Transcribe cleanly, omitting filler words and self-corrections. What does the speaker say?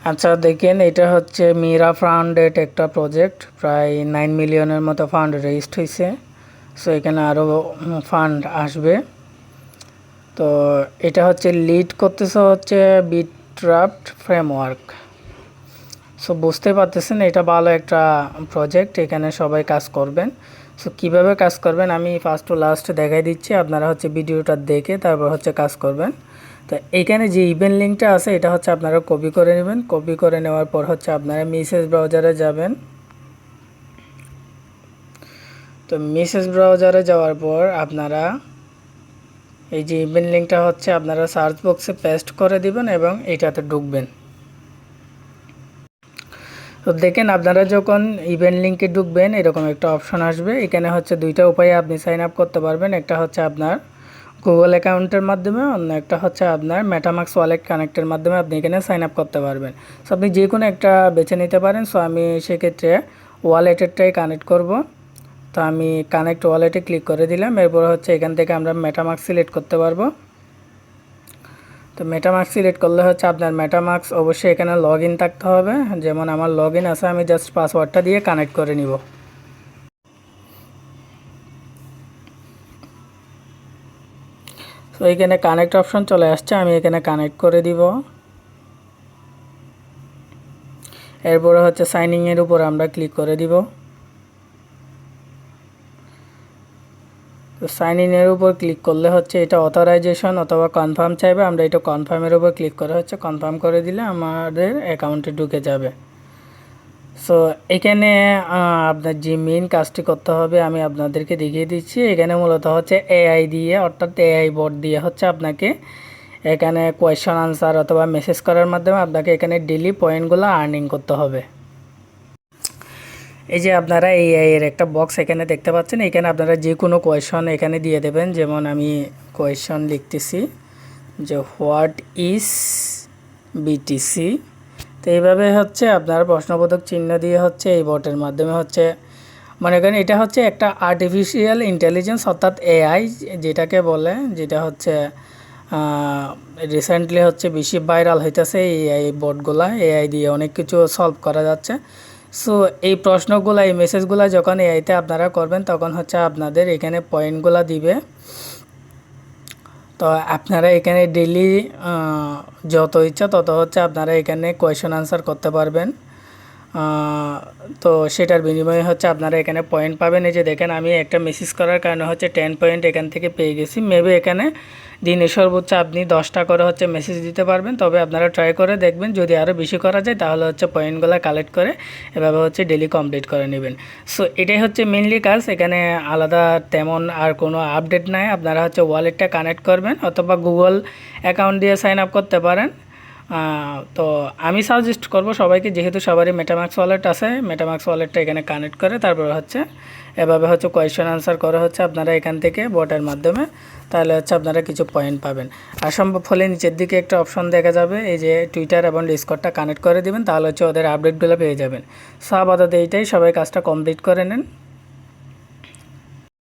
আচ্ছা দেখেন, এটা হচ্ছে মিরা ফান্ডেড একটা প্রজেক্ট, প্রায় 9 মিলিয়নের মতো ফান্ড রেজিস্ট হয়েছে। সো এখানে আরও ফান্ড আসবে। তো এটা হচ্ছে লিড করতেছে হচ্ছে বিটরাফট ফ্রেমওয়ার্ক। সো বুঝতে পারতেছেন এটা ভালো একটা প্রজেক্ট, এখানে সবাই কাজ করবেন। সো কীভাবে কাজ করবেন আমি ফার্স্ট টু লাস্ট দেখাই দিচ্ছি, আপনারা হচ্ছে ভিডিওটা দেখে তারপর হচ্ছে কাজ করবেন। তো এইখানে যে ইভেন্ট লিঙ্কটা আছে এটা হচ্ছে আপনারা কপি করে নেবেন। কপি করে নেওয়ার পর হচ্ছে আপনারা মেসেজ ব্রাউজারে যাবেন। তো মেসেজ ব্রাউজারে যাওয়ার পর আপনারা এই যে ইভেন্ট লিঙ্কটা হচ্ছে আপনারা সার্চ বক্সে পেস্ট করে দিবেন এবং এইটাতে ঢুকবেন। তো দেখেন আপনারা যখন ইভেন্ট লিঙ্কে ঢুকবেন এরকম একটা অপশন আসবে। এখানে হচ্ছে দুইটা উপায়ে আপনি সাইন আপ করতে পারবেন। একটা হচ্ছে আপনার গুগল অ্যাকাউন্টের মাধ্যমে, অন্য একটা হচ্ছে আপনার মেটামাক্স ওয়ালেট কানেক্টের মাধ্যমে আপনি এখানে সাইন আপ করতে পারবেন। সো আপনি যে কোনো একটা বেছে নিতে পারেন। সো আমি সেক্ষেত্রে ওয়ালেটেরটাই কানেক্ট করব। তো আমি কানেক্ট ওয়ালেটে ক্লিক করে দিলাম। এরপর হচ্ছে এখান থেকে আমরা মেটামাক্স সিলেক্ট করতে পারবো। তো মেটামাক্স সিলেক্ট করলে হচ্ছে আপনার মেটামাক্স অবশ্যই এখানে লগ ইন থাকতে হবে। যেমন আমার লগ ইন আছে, আমি জাস্ট পাসওয়ার্ডটা দিয়ে কানেক্ট করে নিব। তো এখানে কানেক্ট অপশন চলে আসছে, আমি এখানে কানেক্ট করে দিব। এরপরে হচ্ছে সাইনিংয়ের উপর আমরা ক্লিক করে দিব। তো সাইন ইনের উপর ক্লিক করলে হচ্ছে এটা অথরাইজেশন অথবা কনফার্ম চাইবে। আমরা এটা কনফার্মের উপর ক্লিক করে হচ্ছে কনফার্ম করে দিলে আমাদের অ্যাকাউন্টে ঢুকে যাবে। সো এখানে আপনার যে মেইন কাজটি করতে হবে আমি আপনাদেরকে দেখিয়ে দিচ্ছি। এখানে মূলত হচ্ছে এআই দিয়ে, অর্থাৎ এআই বট দিয়ে হচ্ছে আপনাকে এখানে কোয়েশ্চন আনসার অথবা মেসেজ করার মাধ্যমে আপনাকে এখানে ডেলি পয়েন্টগুলো আর্নিং করতে হবে। এই যে আপনারা এআই এর একটা বক্স এখানে দেখতে পাচ্ছেন, এখানে আপনারা যে কোনো কোয়েশ্চন এখানে দিয়ে দেবেন। যেমন আমি কোয়েশ্চন লিখতেছি যে হোয়াট ইজ বিটিসি। তো এইভাবে হচ্ছে আপনার প্রশ্নবোধক চিহ্ন দিয়ে হচ্ছে এই বটের মাধ্যমে হচ্ছে মনে করেন এটা হচ্ছে একটা আর্টিফিশিয়াল ইন্টেলিজেন্স অর্থাৎ এআই যেটাকে বলে, যেটা হচ্ছে রিসেন্টলি হচ্ছে বেশি ভাইরাল হইতেছে এআই বটগুলা। এআই দিয়ে অনেক কিছু সলভ করা যাচ্ছে। সো এই প্রশ্নগুলো, এই মেসেজগুলো যখন এআইতে আপনারা করবেন তখন হচ্ছে আপনাদের এখানে পয়েন্টগুলো দিবে। তো আপনারা এখানে ডেলি যত ইচ্ছা তত হচ্ছে আপনারা এখানে কোয়েশ্চন আনসার করতে পারবেন। তো সেটার বিনিময়ে হচ্ছে আপনারা এখানে পয়েন্ট পাবেন। এই যে দেখেন আমি একটা মেসেজ করার কারণে হচ্ছে 10 পয়েন্ট এখান থেকে পেয়ে গেছি। মেবি এখানে দিনে সর্বোচ্চ আপনি 10টা করে হচ্ছে মেসেজ দিতে পারবেন। তবে আপনারা ট্রাই করে দেখবেন, যদি আরও বেশি করা যায় তাহলে হচ্ছে পয়েন্টগুলো কালেক্ট করে এভাবে হচ্ছে ডেলি কমপ্লিট করে নেবেন। সো এটাই হচ্ছে মেনলি কাজ, এখানে আলাদা তেমন আর কোনো আপডেট নাই। আপনারা হচ্ছে ওয়ালেটটা কানেক্ট করবেন অথবা গুগল অ্যাকাউন্ট দিয়ে সাইন আপ করতে পারেন। তো আমি সাজেস্ট করব সবাইকে, যেহেতু সবারই মেটামাক্স ওয়ালেট আছে, মেটামাক্স ওয়ালেটটা এখানে কানেক্ট করে তারপর হচ্ছে এভাবে হচ্ছে কোয়েশ্চেন আনসার করা হচ্ছে আপনারা এখান থেকে বটের মাধ্যমে, তাহলে হচ্ছে আপনারা কিছু পয়েন্ট পাবেন। আর সম্ভব হলে নিচের দিকে একটা অপশন দেখা যাবে, এই যে টুইটার এবং ডিসকর্ডটা কানেক্ট করে দিবেন, তাহলে হচ্ছে ওদের আপডেটগুলো পেয়ে যাবেন। সো আপাতত এইটাই, সবাই কাজটা কমপ্লিট করে নেন।